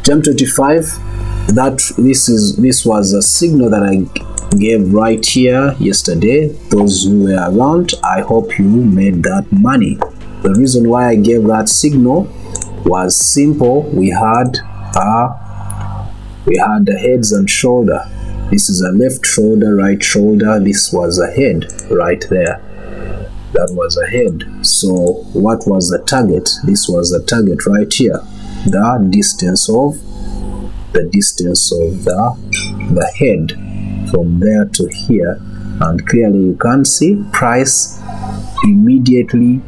Jump 25, this was a signal that I gave right here yesterday. Those who were around, I hope you made that money. The reason why I gave that signal was simple. We had the heads and shoulder. This is a left shoulder, right shoulder. This was a head right there. That was a head. So what was the target? This was the target right here. The distance of the head from there to here, and clearly you can see price immediately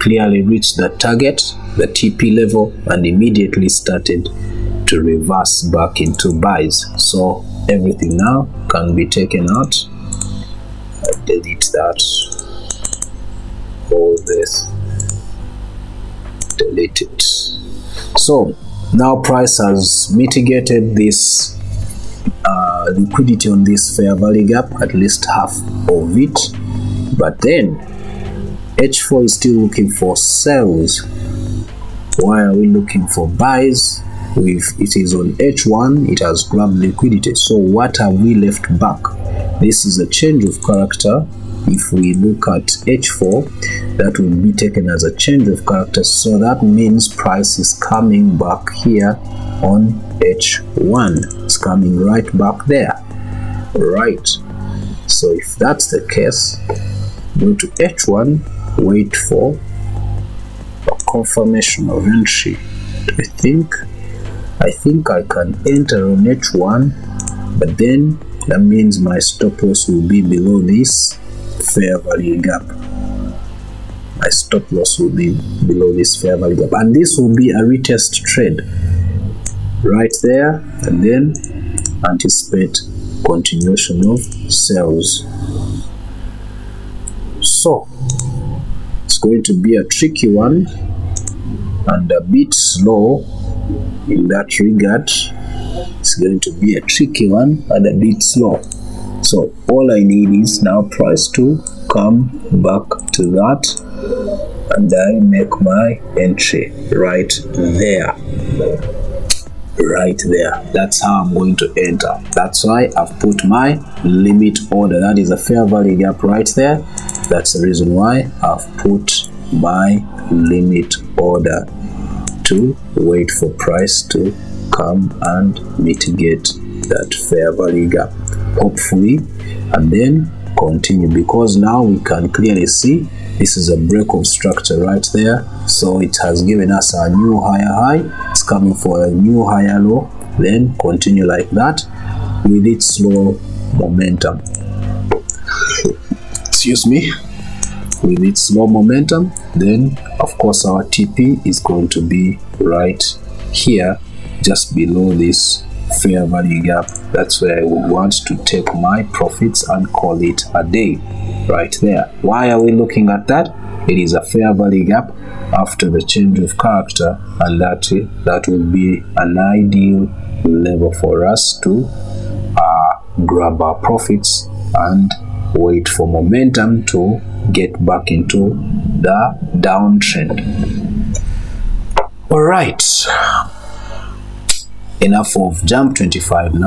clearly reached the target, the TP level, and immediately started to reverse back into buys. So everything now can be taken out. I'll delete that, all this, delete it. So now price has mitigated this liquidity on this fair value gap, at least half of it, but then H4 is still looking for sells. Why are we looking for buys? If it is on H1, it has grabbed liquidity. So what have we left back? This is a change of character. If we look at H4, that will be taken as a change of character. So that means price is coming back here on H1. It's coming right back there. Right. So if that's the case, go to H1, wait for a confirmation of entry. I think I can enter on H1, but then that means my stop loss will be below this fair value gap. My stop loss will be below this fair value gap, and this will be a retest trade right there, and then anticipate continuation of sales. So it's going to be a tricky one and a bit slow in that regard. It's going to be a tricky one and a bit slow. So all I need is now price to come back to that, and I make my entry right there. Right there. That's how I'm going to enter. That's why I've put my limit order. That is a fair value gap right there. That's the reason why I've put my limit order to wait for price to come and mitigate that fair value gap, hopefully, and then continue, because now we can clearly see this is a break of structure right there. So it has given us a new higher high. It's coming for a new higher low, then continue like that with its slow momentum. Excuse me. With its slow momentum, then of course our TP is going to be right here, just below this fair value gap. That's where I would want to take my profits and call it a day right there. Why are we looking at that? It is a fair value gap after the change of character, and that will be an ideal level for us to grab our profits and wait for momentum to get back into the downtrend. All right, enough of jump 25 now.